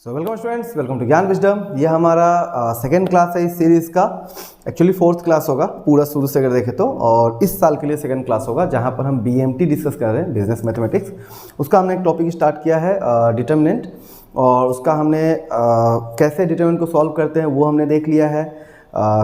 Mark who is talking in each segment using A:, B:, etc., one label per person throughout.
A: So welcome students, welcome to Gyan wisdom. ये हमारा second class है इस सीरीज़ का। एक्चुअली फोर्थ क्लास होगा पूरा शुरू से अगर देखें तो, और इस साल के लिए सेकेंड क्लास होगा जहाँ पर हम बीएमटी डिस्कस कर रहे हैं, बिजनेस मैथमेटिक्स। उसका हमने एक टॉपिक स्टार्ट किया है डिटर्मिनेंट, और उसका हमने कैसे डिटर्मिनेंट को सॉल्व करते हैं वो हमने देख लिया है।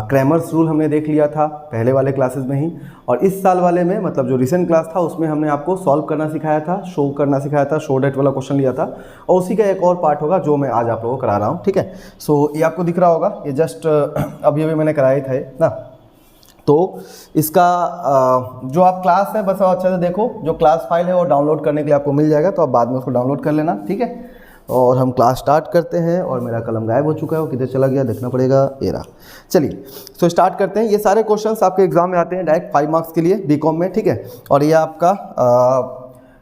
A: क्रैमर्स रूल हमने देख लिया था पहले वाले क्लासेस में ही, और इस साल वाले में मतलब जो रिसेंट क्लास था उसमें हमने आपको सॉल्व करना सिखाया था, शो करना सिखाया था, शो डेट वाला क्वेश्चन लिया था, और उसी का एक और पार्ट होगा जो मैं आज आप लोगों को करा रहा हूँ। ठीक है, सो ये आपको दिख रहा होगा, ये जस्ट अभी मैंने कराए थे ना। तो इसका जो आप क्लास है बस अच्छे से देखो, जो क्लास फाइल है वो डाउनलोड करने के लिए आपको मिल जाएगा, तो आप बाद में उसको डाउनलोड कर लेना। ठीक है, और हम क्लास स्टार्ट करते हैं। और मेरा कलम गायब हो चुका है, वो किधर चला गया देखना पड़ेगा, ये रहा। चलिए तो स्टार्ट करते हैं। ये सारे क्वेश्चंस आपके एग्जाम में आते हैं डायरेक्ट 5 मार्क्स के लिए बीकॉम में। ठीक है, और ये आपका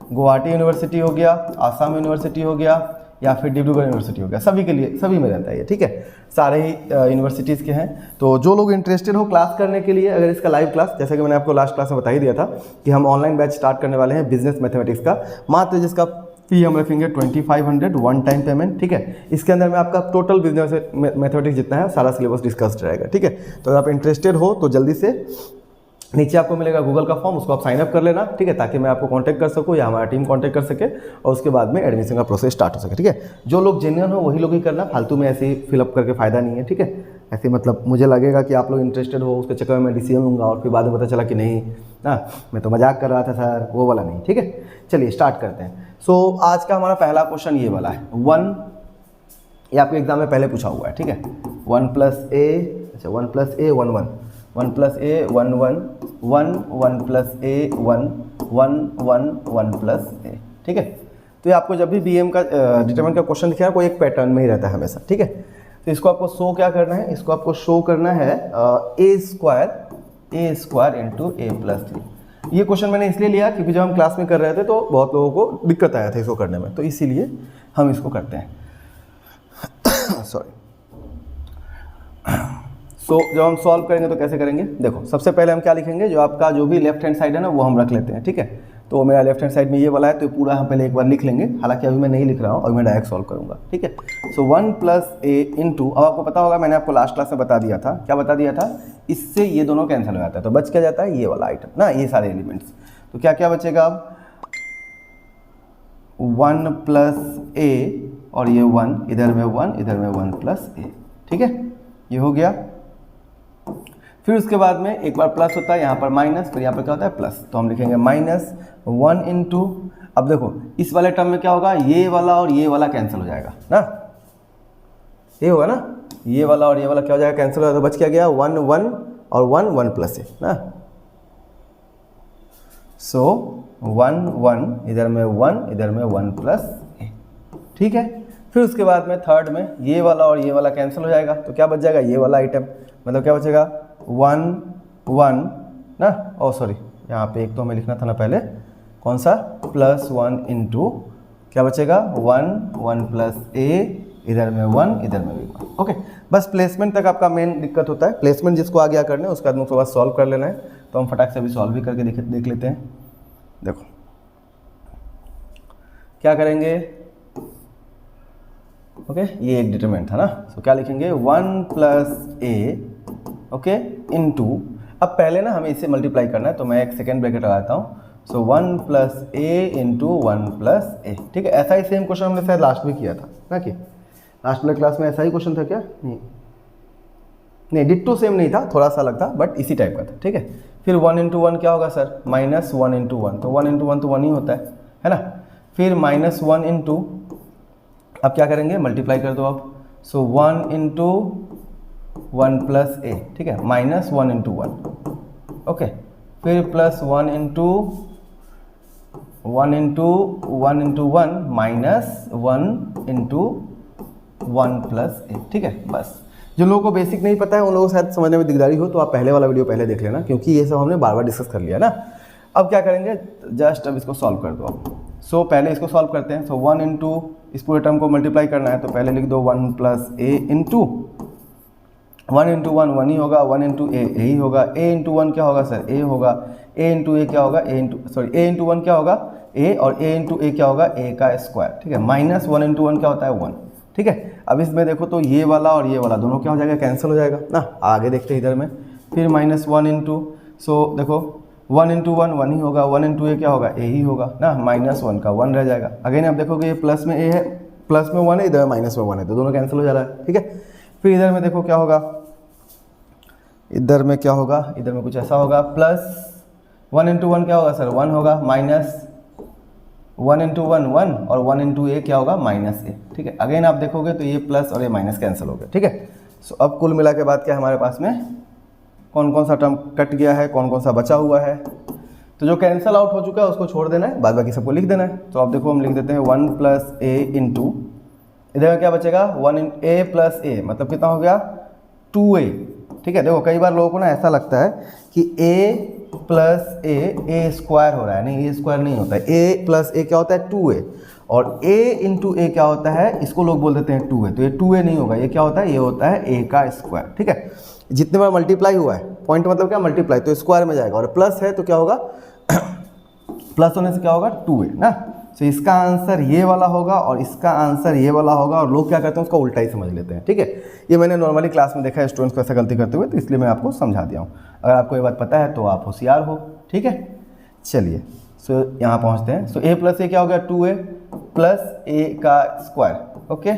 A: गुवाहाटी यूनिवर्सिटी हो गया, आसाम यूनिवर्सिटी हो गया, या फिर डिब्रूगढ़ यूनिवर्सिटी हो गया, सभी के लिए, सभी में रहता है ये। ठीक है, सारे ही यूनिवर्सिटीज़ के हैं। तो जो लोग इंटरेस्टेड हो क्लास करने के लिए, अगर इसका लाइव क्लास, जैसे कि मैंने आपको लास्ट क्लास में बता ही दिया था कि हम ऑनलाइन बैच स्टार्ट करने वाले हैं बिजनेस मैथमेटिक्स का, मात्र जिसका फी हम रखेंगे 2500 वन टाइम पेमेंट। ठीक है, इसके अंदर में आपका टोटल बिजनेस मैथमेटिक्स जितना है सारा सिलेबस डिस्कस्ड रहेगा। ठीक है, तो अगर आप इंटरेस्टेड हो तो जल्दी से नीचे आपको मिलेगा गूगल का फॉर्म, उसको आप साइन अप कर लेना। ठीक है, ताकि मैं आपको कांटेक्ट कर सकूं या हमारा टीम कांटेक्ट कर सके, और उसके बाद में एडमिशन का प्रोसेस स्टार्ट हो सके। ठीक है, जो लोग जेन्युइन हो वही लोग ही करना, फालतू में ऐसे ही फिलअप करके फ़ायदा नहीं है। ठीक है, ऐसे मतलब मुझे लगेगा कि आप लोग इंटरेस्टेड हो, उसके चक्कर में मैं डिसीजन लूँगा और फिर बाद में पता चला कि नहीं ना, मैं तो मजाक कर रहा था सर, वो वाला नहीं। ठीक है, चलिए स्टार्ट करते हैं। सो आज का हमारा पहला क्वेश्चन ये वाला है 1, ये आपके एग्जाम में पहले पूछा हुआ है। ठीक है, 1 + a, अच्छा 1 + a 1 1, 1 + a 1 1, 1 1 + a 1 1 1 1 + a। ठीक है, तो ये आपको जब भी बीएम का डिटरमिनेंट का क्वेश्चन दिखेगा कोई एक पैटर्न में ही रहता है हमेशा। ठीक है, तो इसको आपको शो क्या करना है, इसको आपको शो करना है a स्क्वायर इंटू a + 3। ये क्वेश्चन मैंने इसलिए लिया क्योंकि जब हम क्लास में कर रहे थे तो बहुत लोगों को दिक्कत आया था इसको करने में, तो इसीलिए हम इसको करते हैं। सॉरी। सो जब हम सॉल्व करेंगे तो कैसे करेंगे, देखो सबसे पहले हम क्या लिखेंगे, जो आपका जो भी लेफ्ट हैंड साइड है ना वो हम रख लेते हैं। ठीक है, तो मेरा लेफ्ट हैंड साइड में ये वाला है, तो पूरा हम पहले एक बार लिख लेंगे, हालांकि अभी मैं नहीं लिख रहा हूँ, अभी मैं डायरेक्ट सॉल्व करूँगा। ठीक है, सो 1 + a इंटू, अब आपको पता होगा मैंने आपको लास्ट क्लास में बता दिया था, क्या बता दिया था, इससे ये दोनों कैंसिल हो जाता है, तो बच क्या जाता है ये वाला आइटम ना, ये सारे एलिमेंट्स। तो क्या क्या बचेगा अब, 1 + a, और ये 1 इधर में 1 इधर में 1 + a। ठीक है, ये हो गया। फिर उसके बाद में एक बार प्लस होता है, यहाँ पर माइनस, फिर यहाँ पर क्या होता है प्लस, तो हम लिखेंगे -1 इंटू, अब देखो इस वाले टर्म में क्या होगा, ये वाला और ये वाला कैंसिल हो जाएगा ना, ये होगा ना, ये वाला और ये वाला क्या हो जाएगा, कैंसिल हो जाएगा, तो बच क्या गया 1 1 और 1 1 + a ना। सो 1 1 इधर में 1 इधर में 1 + a। ठीक है, फिर उसके बाद में थर्ड में ये वाला और ये वाला कैंसिल हो जाएगा, तो क्या बच जाएगा ये वाला आइटम, मतलब क्या बचेगा 1 1 ना, ओ सॉरी यहाँ पे एक तो हमें लिखना था ना पहले, कौन सा, +1 इंटू क्या बचेगा 1 1 + a, इधर में 1 इधर में भी 1। ओके, बस प्लेसमेंट तक आपका मेन दिक्कत होता है, प्लेसमेंट जिसको आगे आ करना है उसके बाद उसके बाद सॉल्व कर लेना है। तो हम फटाक से अभी सॉल्व भी करके देख लेते हैं। देखो क्या करेंगे, ओके ये एक डिटरमिनेंट था ना, तो क्या लिखेंगे 1 + a, ओके इंटू, अब पहले ना हमें इसे मल्टीप्लाई करना है, तो मैं एक सेकेंड ब्रैकेट लगाता हूँ। सो 1 + a इंटू 1 + a। ठीक है, ऐसा ही सेम क्वेश्चन हमने शायद लास्ट में किया था ना, कि लास्ट वाले क्लास में ऐसा ही क्वेश्चन था क्या, नहीं डिट्टो सेम नहीं था, थोड़ा सा अलग था बट इसी टाइप का था। ठीक है, फिर 1 इंटू 1 क्या होगा सर, -1 इंटू 1, तो 1 इंटू 1 तो 1 ही होता है ना। फिर -1 इंटू, अब क्या करेंगे मल्टीप्लाई कर दो अब, सो 1 इंटू 1 + a। ठीक है, -1 इंटू 1, ओके, फिर +1 into 1 into 1 into 1 -1 into 1 + a। ठीक है, बस जो लोगों को बेसिक नहीं पता है उन लोगों को शायद समझने में दिकदारी हो, तो आप पहले वाला वीडियो पहले देख लेना, क्योंकि ये सब हमने बार बार डिस्कस कर लिया ना। अब क्या करेंगे, जस्ट अब इसको सॉल्व कर दो अब। सो पहले इसको सॉल्व करते हैं। सो 1 इंटू, इस पूरे टर्म को मल्टीप्लाई करना है, तो पहले लिख दो 1 + a इंटू 1 इंटू 1 1 ही होगा, 1 इंटू a ही होगा, a इंटू 1 क्या होगा सर, a होगा, a इंटू a क्या होगा, a इंटू 1 क्या होगा a, और a इंटू a क्या होगा a का स्क्वायर। ठीक है, -1 इंटू 1 क्या होता है 1, ठीक है। अब इसमें देखो तो ये वाला और ये वाला दोनों क्या हो जाएगा, कैंसिल हो जाएगा ना। आगे देखते हैं इधर में, फिर -1 इंटू, सो देखो 1 इंटू 1 1 ही होगा, 1 इंटू ए क्या होगा, ए ही होगा ना, -1 का 1 रह जाएगा। अगेन आप देखोगे ये प्लस में ए है, प्लस में 1 है, इधर माइनस में 1 है, तो दोनों कैंसिल हो जा रहा है, ठीक है। फिर इधर में देखो क्या होगा, इधर में क्या होगा, इधर में कुछ ऐसा होगा, प्लस 1 इंटू 1 क्या होगा सर, 1 होगा, माइनस 1 इंटू 1 1 और 1 इंटू ए क्या होगा, -a, ठीक है। अगेन आप देखोगे तो ये प्लस और ये माइनस कैंसिल हो गया, ठीक है। सो अब कुल मिला के बाद क्या हमारे पास में कौन कौन सा टर्म कट गया है, कौन कौन सा बचा हुआ है। तो जो कैंसिल आउट हो चुका है उसको छोड़ देना है, बाद बाकी सबको लिख देना है। तो अब देखो हम लिख देते हैं 1 + a इंटू, इधर क्या बचेगा, 1 a + a, मतलब कितना हो गया, 2a, ठीक है। देखो कई बार लोगों को ना ऐसा लगता है कि a + a स्क्वायर हो रहा है, नहीं, a स्क्वायर नहीं होता है, a + a क्या होता है, 2a, और a इंटू ए क्या होता है, इसको लोग बोल देते हैं 2a, तो ये 2a नहीं होगा, ये क्या होता है, ये होता है a का स्क्वायर, ठीक है। जितने बार मल्टीप्लाई हुआ है, पॉइंट मतलब क्या, मल्टीप्लाई, तो स्क्वायर में जाएगा, और प्लस है तो क्या होगा प्लस होने से क्या होगा, 2a ना। तो इसका आंसर ये वाला होगा और इसका आंसर ये वाला होगा, और लोग क्या करते हैं उसका उल्टा ही समझ लेते हैं, ठीक है। ये मैंने नॉर्मली क्लास में देखा है स्टूडेंट्स को ऐसा गलती करते हुए, तो इसलिए मैं आपको समझा दिया हूँ। अगर आपको ये बात पता है तो आप होशियार हो, ठीक है। चलिए सो यहाँ पहुँचते हैं। सो a + a क्या हो गया, 2a + a का स्क्वायर, ओके।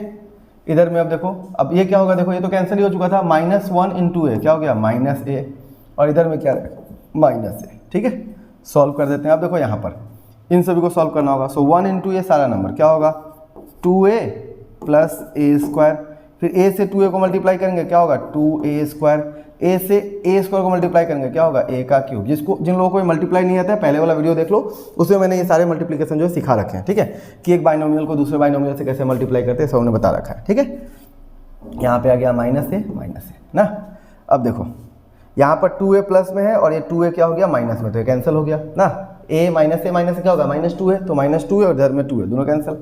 A: इधर में अब देखो, अब ये क्या होगा, देखो ये तो कैंसिल ही हो चुका था, -1 इंटू ए क्या हो गया, -a, और इधर में क्या रहेगा, -a, ठीक है। सॉल्व कर देते हैं। अब देखो यहाँ पर इन सभी को सॉल्व करना होगा। सो 1 इंटू ए सारा नंबर क्या होगा, 2a + a², फिर a से 2a को मल्टीप्लाई करेंगे क्या होगा, 2a², a से a² को मल्टीप्लाई करेंगे क्या होगा, a का क्यूब। जिन लोगों को मल्टीप्लाई नहीं आता है पहले वाला वीडियो देख लो, उसमें मैंने ये सारे मल्टीप्लिकेशन जो है सिखा रखे हैं, ठीक है, कि एक बाइनोमियल को दूसरे बाइनोमियल से कैसे मल्टीप्लाई करते हैं, सब ने बता रखा है, ठीक है। यहाँ पे आ गया -a ना। अब देखो यहाँ पर 2a प्लस में है और ये 2a क्या हो गया, माइनस में, तो ये कैंसिल हो गया ना। a माइनस से क्या होगा, -2a, तो -2a और इधर में 2a, दोनों कैंसिल।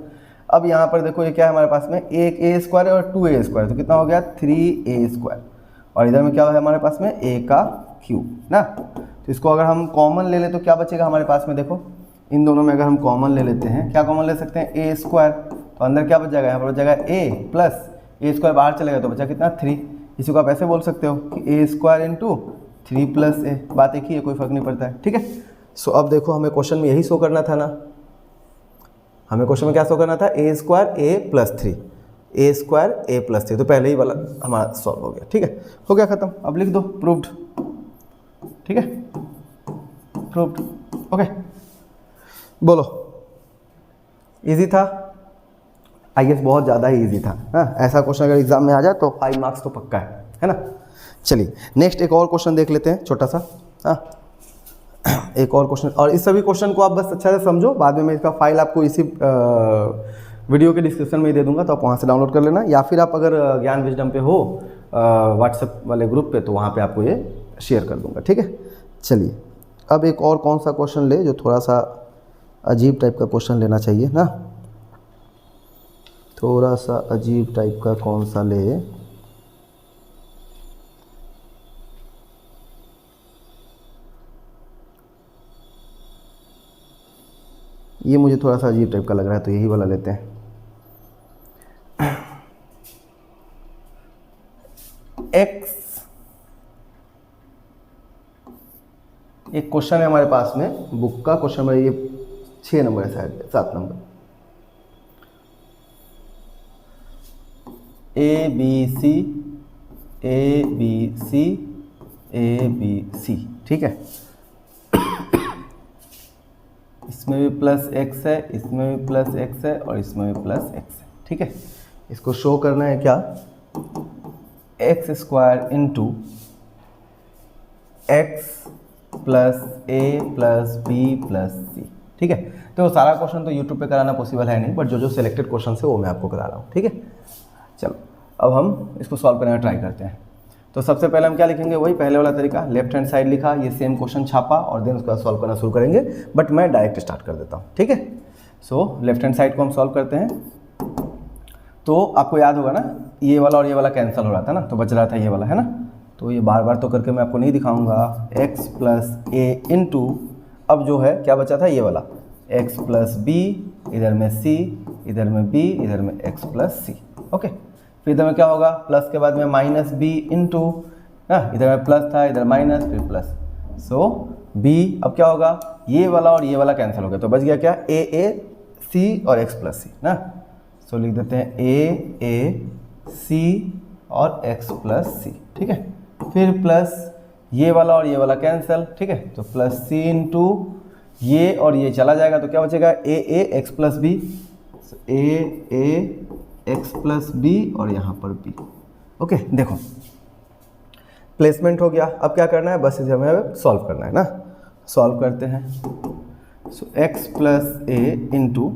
A: अब यहाँ पर देखो ये क्या है हमारे पास में, एक a² और 2a², तो कितना हो गया, 3a², और इधर में क्या है हमारे पास में, a का क्यूब ना। तो इसको अगर हम कॉमन ले ले तो क्या बचेगा हमारे पास में, देखो इन दोनों में अगर हम कॉमन ले लेते हैं, क्या कॉमन ले सकते हैं, a², तो अंदर क्या बच जाएगा, यहाँ पर बच जाएगा a + a² बाहर चलेगा तो बचा कितना, 3। इसी को आप ऐसे बोल सकते हो कि a² इंटू 3 + a, बात एक ही है, कोई फर्क नहीं पड़ता है, ठीक है। सो अब देखो हमें क्वेश्चन में यही शो करना था ना, हमें क्वेश्चन में क्या शो करना था, a² a + 3, a² a + 3, तो पहले ही वाला हमारा सॉल्व हो गया, ठीक है, हो गया खत्म। अब लिख दो प्रूव्ड, ठीक है, प्रूव्ड, ओके। बोलो, इजी था, आई गेस बहुत ज़्यादा ही इजी था, हाँ। ऐसा क्वेश्चन अगर एग्जाम में आ जाए तो 5 मार्क्स तो पक्का है ना। चलिए नेक्स्ट एक और क्वेश्चन देख लेते हैं, छोटा सा, हाँ, एक और क्वेश्चन। और इस सभी क्वेश्चन को आप बस अच्छा से समझो, बाद में मैं इसका फाइल आपको इसी वीडियो के डिस्क्रिप्शन में ही दे दूंगा, तो आप वहाँ से डाउनलोड कर लेना, या फिर आप अगर ज्ञान विजडम पे हो व्हाट्सएप वाले ग्रुप पे, तो वहाँ पे आपको ये शेयर कर दूंगा, ठीक है। चलिए अब एक और कौन सा क्वेश्चन ले जो थोड़ा सा अजीब टाइप का क्वेश्चन लेना चाहिए ना, थोड़ा सा अजीब टाइप का कौन सा ले, ये मुझे थोड़ा सा अजीब टाइप का लग रहा है, तो यही वाला लेते हैं। x, एक क्वेश्चन है हमारे पास में, बुक का क्वेश्चन है, ये 6 नंबर है शायद, 7 नंबर, ABC, ABC, ABC, ठीक है। इसमें भी +x है, इसमें भी +x है, और इसमें भी +x है, ठीक है। इसको शो करना है क्या, x² into x + a + b + c, ठीक है। तो सारा क्वेश्चन तो यूट्यूब पे कराना पॉसिबल है नहीं, बट जो जो सिलेक्टेड क्वेश्चन है वो मैं आपको करा रहा हूँ, ठीक है। चलो अब हम इसको सॉल्व करने का ट्राई करते हैं। तो सबसे पहले हम क्या लिखेंगे, वही पहले वाला तरीका, लेफ्ट हैंड साइड लिखा, ये सेम क्वेश्चन छापा, और देन उसके बाद सॉल्व करना शुरू करेंगे, बट मैं डायरेक्ट स्टार्ट कर देता हूँ, ठीक है। सो लेफ्ट हैंड साइड को हम सॉल्व करते हैं। तो आपको याद होगा ना, ये वाला और ये वाला कैंसिल हो रहा था ना, तो बच रहा था ये वाला, है ना। तो ये बार बार तो करके मैं आपको नहीं दिखाऊंगा, x + a इंटू, अब जो है क्या बचा था, ये वाला x + b, इधर में c, इधर में b, इधर में x + c, ओके, फिर इधर में क्या होगा, प्लस के बाद में माइनस बी इंटू, इधर में प्लस था, इधर माइनस, फिर प्लस, सो बी, अब क्या होगा, ये वाला और ये वाला कैंसिल हो गया, तो बच गया क्या, ए सी और एक्स प्लस सी ना। सो लिख देते हैं ए सी और एक्स प्लस सी, ठीक है। फिर प्लस ये वाला और ये वाला कैंसिल, ठीक है, तो प्लस सी इंटू ये और ये चला जाएगा, तो क्या बचेगा, ए एक्स प्लस बी, ए एक्स प्लस बी और यहाँ पर बी। ओके, देखो प्लेसमेंट हो गया। अब क्या करना है, बस इसे हमें सॉल्व करना है ना। सॉल्व करते हैं। So x plus a into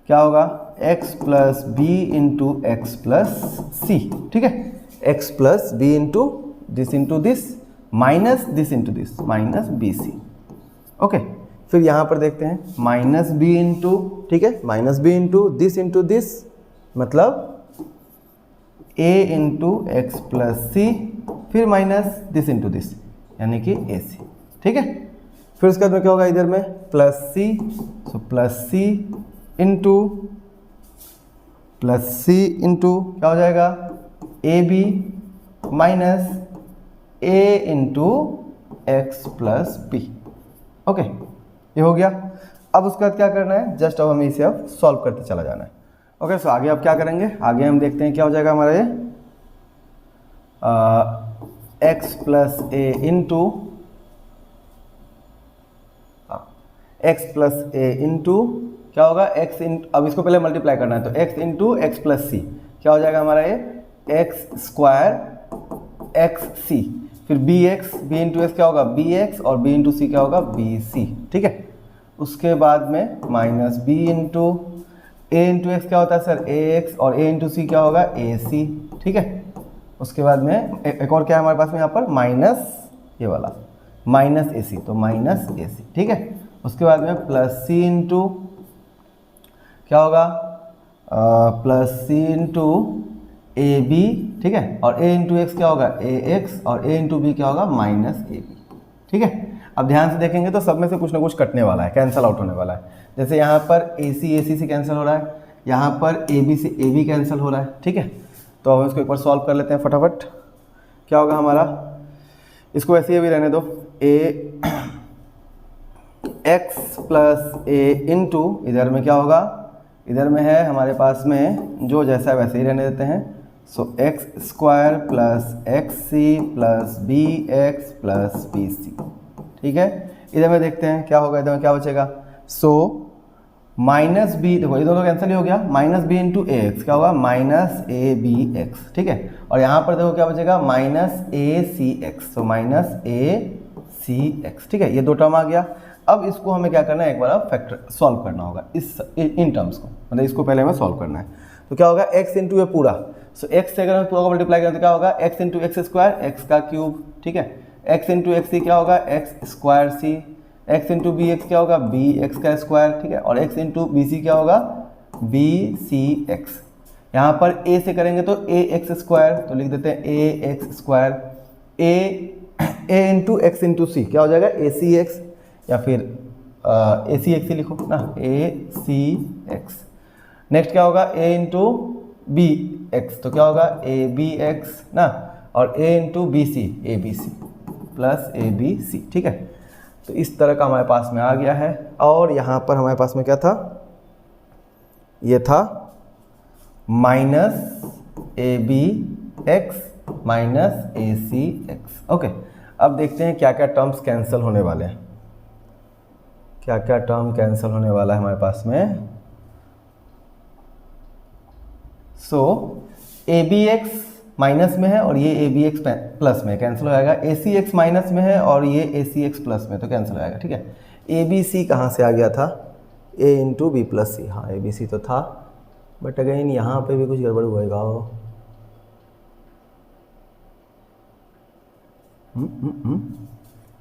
A: क्या होगा, x plus b into x plus c, ठीक है। X plus b into this minus this into this minus b c. Okay, फिर यहाँ पर देखते हैं माइनस बी इंटू, ठीक है, माइनस बी इंटू दिस मतलब a इंटू एक्स प्लस सी, फिर माइनस दिस इंटू दिस यानी कि ए सी, ठीक है। फिर उसके बाद में क्या होगा, इधर में plus C, so plus C into क्या हो जाएगा, A B minus A into x plus B. Okay, ये हो गया। अब उसके बाद क्या करना है, जस्ट अब हमें इसे अब सॉल्व करते चला जाना है। ओके, सो आगे अब क्या करेंगे, आगे हम देखते हैं क्या हो जाएगा हमारा ये एक्स प्लस ए इंटू क्या होगा, एक्स इंटू, अब इसको पहले मल्टीप्लाई करना है, तो एक्स इंटू एक्स प्लस सी क्या हो जाएगा हमारा ये एक्स स्क्वायर एक्स सी, फिर बी इंटू एक्स क्या होगा, बी एक्स, और बी इंटू सी क्या होगा, बी सी, ठीक है। उसके बाद में माइनस बी इंटू ए इंटू एक्स क्या होता है सर, ए एक्स, और ए इंटू सी क्या होगा, ए सी, ठीक है। उसके बाद में एक और क्या है हमारे पास में यहाँ पर, माइनस ये वाला माइनस ए सी, तो माइनस ए सी, ठीक है। उसके बाद में प्लस सी इंटू क्या होगा, plus C into A B, ठीक है, और ए इंटू एक्स क्या होगा, ए एक्स, और ए इंटू बी क्या होगा, माइनस ए बी, ठीक है। अब ध्यान से देखेंगे तो सब में से कुछ ना कुछ कटने वाला है, कैंसिल आउट होने वाला है। जैसे यहाँ पर ए सी से कैंसिल हो रहा है, यहाँ पर ए बी से ए बी कैंसिल हो रहा है, ठीक है। तो हम इसको एक बार सॉल्व कर लेते हैं फटाफट। क्या होगा हमारा, इसको ऐसे ही भी रहने दो, ए एक्स प्लस ए इंटू, इधर में क्या होगा, इधर में है हमारे पास में जो जैसा वैसे ही रहने देते हैं। So x square plus x c plus b x plus b सी, ठीक है। इधर में देखते हैं क्या होगा, इधर में क्या बचेगा, सो माइनस बी, देखो ये दोनों कैंसिल ही हो गया, माइनस बी इंटू ए एक्स क्या होगा, माइनस ए बी एक्स, ठीक है। और यहाँ पर देखो क्या बचेगा, माइनस ए सी एक्स, तो माइनस ए सी एक्स, ठीक है। ये दो टर्म आ गया। अब इसको हमें क्या करना है, एक बार फैक्टर सॉल्व करना होगा इन टर्म्स को, मतलब इसको पहले हमें सॉल्व करना है। तो क्या होगा, x इंटू ये पूरा, सो x से अगर हम पूरा को मल्टीप्लाई करें तो क्या होगा, x into x square x का क्यूब, ठीक है। x इंटू एक्स सी क्या होगा, एक्स स्क्वायर सी, x इंटू बी एक्स क्या होगा, बी एक्स का स्क्वायर, ठीक है। और x इंटू बी सी क्या होगा, बी सी एक्स। यहाँ पर a से करेंगे तो a एक्स स्क्वायर, तो लिख देते हैं a x square, a into x into c क्या हो जाएगा, ए सी एक्स, या फिर ए सी एक्स ही लिखो ना, ए सी एक्स। नेक्स्ट क्या होगा, a इंटू बी एक्स, तो क्या होगा, ए बी एक्स ना, और a into B C, A B C plus A B सी, ठीक है। तो इस तरह का हमारे पास में आ गया है। और यहाँ पर हमारे पास में क्या था, ये था minus A B X minus A C X. Okay, अब देखते हैं क्या क्या टर्म्स कैंसिल होने वाले हैं, क्या क्या टर्म कैंसिल होने वाला है हमारे पास में। सो ए बी एक्स माइनस में है और ये ए बी एक्स प्लस में, कैंसिल हो जाएगा। ए सी एक्स माइनस में है और ये ए सी एक्स प्लस में, तो कैंसिल हो जाएगा, ठीक है। ए बी सी कहाँ से आ गया था, ए इंटू बी प्लस सी, हाँ ए बी सी तो था, बट अगेन यहाँ पे भी कुछ गड़बड़ होएगा।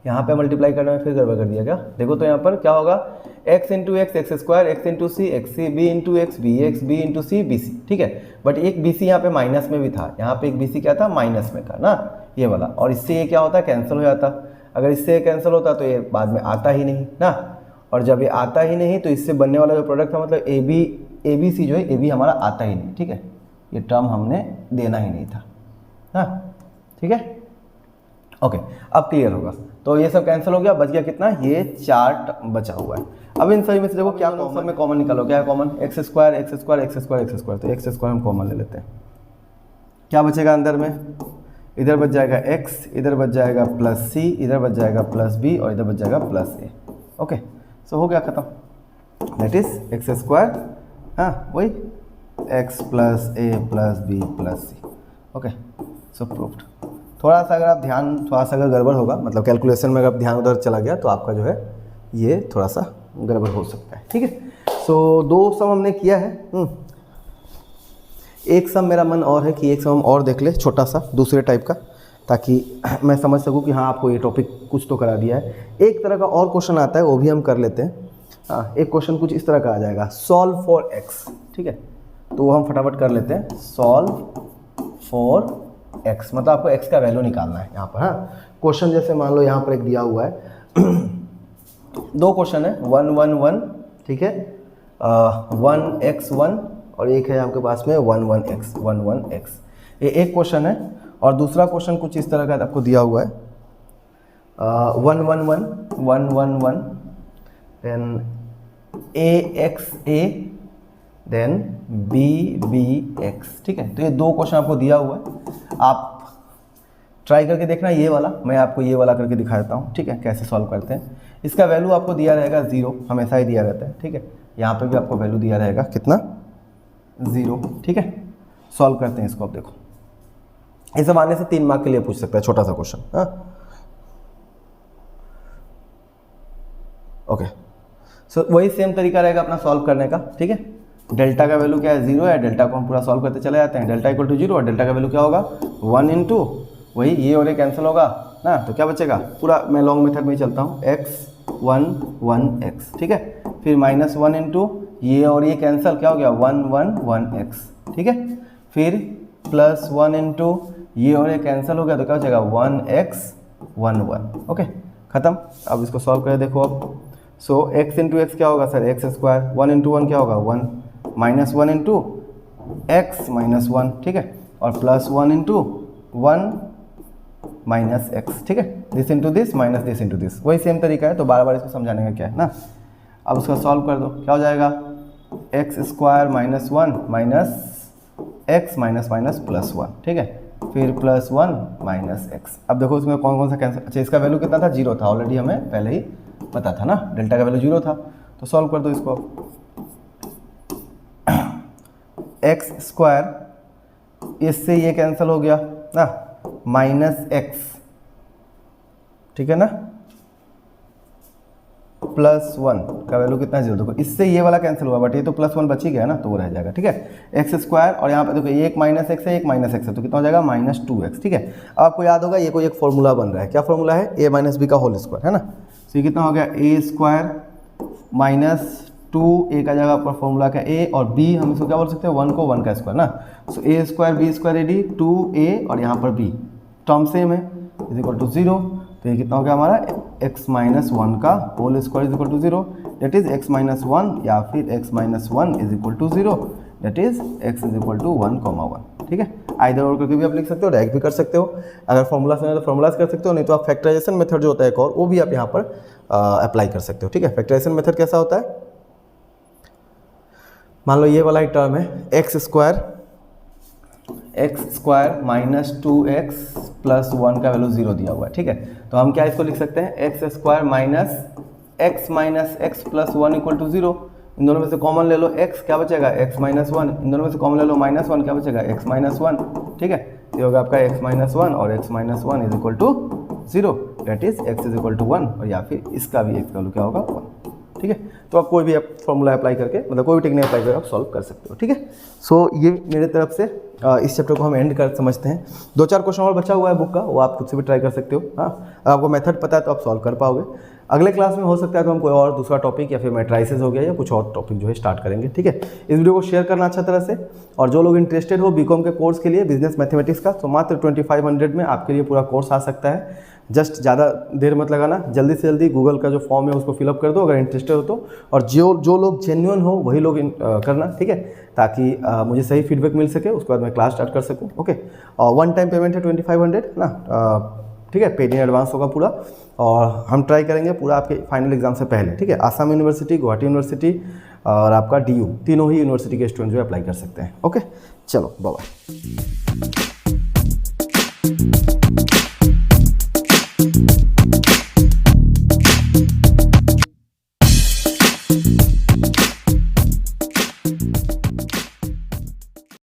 A: यहाँ पे मल्टीप्लाई करने में फिर गड़बड़ कर दिया क्या, देखो तो यहाँ पर क्या होगा, x into x x square, x into c x c, b into x b x, b into c b सी, ठीक है। बट एक बी सी यहाँ पे माइनस में भी था, यहाँ पे एक बी सी क्या था, माइनस में था ना, ये वाला, और इससे ये क्या होता है, कैंसिल हो जाता। अगर इससे कैंसिल होता तो ये बाद में आता ही नहीं ना। और जब ये आता ही नहीं तो इससे बनने वाला जो प्रोडक्ट था मतलब ए बी सी जो है ए बी हमारा आता ही नहीं, ठीक है, ये टर्म हमने देना ही नहीं था, हाँ ठीक है। ओके, अब क्लियर होगा। तो ये सब कैंसिल हो गया, बच गया कितना, ये 4 बचा हुआ है। अब इन सभी में से देखो क्या सब में कॉमन निकालो, क्या है common, x square x square x square x square, तो एक्स स्क्वायर हम कॉमन ले लेते हैं। क्या बचेगा अंदर में, इधर बच जाएगा x, इधर बच जाएगा प्लस सी, इधर बच जाएगा प्लस बी और इधर बच जाएगा प्लस ए। ओके, सो हो गया खत्म, दैट इज एक्स स्क्वायर, हाँ वही x प्लस ए प्लस बी प्लस सी। ओके, सो प्रूव्ड। थोड़ा सा अगर आप ध्यान, थोड़ा सा अगर गड़बड़ होगा, मतलब कैलकुलेशन में अगर ध्यान उधर चला गया तो आपका जो है ये थोड़ा सा गड़बड़ हो सकता है, ठीक है। सो 2 सम हमने किया है। एक सम मेरा मन और है कि एक सम हम और देख ले, छोटा सा दूसरे टाइप का, ताकि मैं समझ सकूं कि हाँ आपको ये टॉपिक कुछ तो करा दिया है। एक तरह का और क्वेश्चन आता है, वो भी हम कर लेते हैं। हाँ, एक क्वेश्चन कुछ इस तरह का आ जाएगा, सॉल्व फॉर एक्स, ठीक है, तो वो हम फटाफट कर लेते हैं। सॉल्व फॉर एक्स मतलब आपको एक्स का वैल्यू निकालना है यहाँ पर। हाँ, क्वेश्चन जैसे मान लो यहाँ पर एक दिया हुआ है 2 क्वेश्चन है, 1 1 1, ठीक है, 1x1 और एक है आपके पास में 1 1x, ये एक क्वेश्चन है। और दूसरा क्वेश्चन कुछ इस तरह का आपको दिया हुआ है, 1 1 1 1 1 1, देन axa, देन bbx, ठीक है। तो ये 2 क्वेश्चन आपको दिया हुआ है, आप ट्राई करके देखना। ये वाला मैं आपको ये वाला करके दिखा देता हूँ, ठीक है, कैसे सॉल्व करते हैं। इसका वैल्यू आपको दिया रहेगा 0, हमेशा ही दिया रहता है, ठीक है। यहाँ पे भी आपको वैल्यू दिया रहेगा कितना, 0, ठीक है। सॉल्व करते हैं इसको। अब देखो, इस सब आने से 3 मार्क के लिए पूछ सकता है, छोटा सा क्वेश्चन। हाँ, ओके, सो वही सेम तरीका रहेगा अपना सॉल्व करने का, ठीक है। डेल्टा का वैल्यू क्या है, 0 है, डेल्टा को हम पूरा सॉल्व करते चले जाते हैं। डेल्टा इक्वल टू 0 और डेल्टा का वैल्यू क्या होगा, 1 इंटू वही ये और ये कैंसिल होगा ना, तो क्या बचेगा, पूरा मैं लॉन्ग मेथड में ही चलता हूँ, x1 1x, ठीक है। फिर -1 इंटू ये और ये कैंसिल, क्या हो गया 1 1 1x, ठीक है। फिर +1 इंटू ये और ये कैंसिल हो गया, तो क्या हो जाएगा 1x 1 1। ओके, खत्म। अब इसको सॉल्व करें, देखो अब। सो x इंटू एक्स क्या होगा सर, एक्स स्क्वायर, 1 इंटू 1 क्या होगा 1, -1 इंटू एक्स -1, ठीक है, और +1 इंटू 1 -x, ठीक है। This into this minus this into this, वही सेम तरीका है, तो बार बार इसको समझाने का क्या है ना। अब उसका सॉल्व कर दो, क्या हो जाएगा, x square -1 minus x minus +1, ठीक है, फिर +1 -x। अब देखो इसमें कौन कौन सा कैंसिल, अच्छा इसका वैल्यू कितना था, 0 था, ऑलरेडी हमें पहले ही पता था ना, डेल्टा का वैल्यू 0 था। तो सॉल्व कर दो इसको। एक्स स्क्वायर, इससे ये कैंसिल हो गया ना, -x, ठीक है ना, +1 का वैल्यू कितना है 0, देखो इससे ये वाला कैंसिल हुआ, बट ये तो +1 बच ही गया ना, तो वो रह जाएगा, ठीक है। एक्स स्क्वायर और यहाँ पे देखो एक -x है, एक -x है, तो कितना हो जाएगा -2x, ठीक है। अब आपको याद होगा ये कोई एक फॉर्मूला बन रहा है, क्या फॉर्मूला है, a - b का होल स्क्वायर, है ना। तो ये कितना हो गया, a स्क्वायर -2a का जगह पर फॉर्मूला का a, और b हम इसको क्या बोल सकते हैं, 1 को 1 का स्क्वायर ना। सो a square b square ad 2a और यहाँ पर b टर्म सेम है, इज इक्वल टू 0। तो ये कितना हो गया हमारा, x - 1 का whole square is equal to 0, that is x - 1, या फिर x - 1 is equal to 0, that is x is equal to 1, 1, ठीक है। आइदर और करके भी आप लिख सकते हो, डायरेक्ट भी कर सकते हो, अगर फॉर्मूला से तो फॉर्मूलाज कर सकते हो, नहीं तो आप फैक्टराइजेशन मेथड जो होता है एक और, वो भी आप यहाँ पर अप्लाई कर सकते हो, ठीक है। फैक्टराइजेशन मेथड कैसा होता है, मान लो ये वाला एक टर्म है, एक्स स्क्वायर -2x + 1 का वैल्यू 0 दिया हुआ है, ठीक है। तो हम क्या इसको लिख सकते हैं, X square -x + 1 equal to 0। इन दोनों में से कॉमन ले लो, x क्या बचेगा, x - 1, इन दोनों में से कॉमन ले लो -1 क्या बचेगा, x - 1, ठीक है। ये होगा आपका x - 1 और x - 1 is equal to 0, that is x is equal to 1, और या फिर इसका भी x वैल्यू क्या होगा 1, ठीक है। तो आप कोई भी आप फॉर्मूला अप्लाई करके, मतलब कोई भी टेक्निक अप्लाई करके आप सॉल्व कर सकते हो, ठीक है। सो ये मेरे तरफ से इस चैप्टर को हम एंड कर समझते हैं। 2-4 क्वेश्चन और बचा हुआ है बुक का, वो आप खुद से भी ट्राई कर सकते हो। हाँ, अगर आपको मेथड पता है तो आप सॉल्व कर पाओगे। अगले क्लास में हो सकता है तो हम कोई और दूसरा टॉपिक या फिर मैट्राइसिस हो गया या कुछ और टॉपिक जो है स्टार्ट करेंगे, ठीक है। इस वीडियो को शेयर करना अच्छा तरह से, और जो लोग इंटरेस्टेड हो बीकॉम के कोर्स के लिए बिजनेस मैथमेटिक्स का, तो मात्र 2500 में आपके लिए पूरा कोर्स आ सकता है, जस्ट ज़्यादा देर मत लगाना, जल्दी से जल्दी गूगल का जो फॉर्म है उसको फिलअप कर दो अगर इंटरेस्टेड हो तो, और जो लोग जेन्युइन हो वही लोग करना, ठीक है, ताकि मुझे सही फीडबैक मिल सके, उसके बाद मैं क्लास स्टार्ट कर सकूँ। ओके, और वन टाइम पेमेंट है 2500 ना, ठीक है, पेड इन एडवांस होगा पूरा, और हम ट्राई करेंगे पूरा आपके फाइनल एग्जाम से पहले, ठीक है। आसाम यूनिवर्सिटी, गुवाहाटी यूनिवर्सिटी और आपका DU, तीनों ही यूनिवर्सिटी के स्टूडेंट जो अप्लाई कर सकते हैं। ओके, चलो बाय।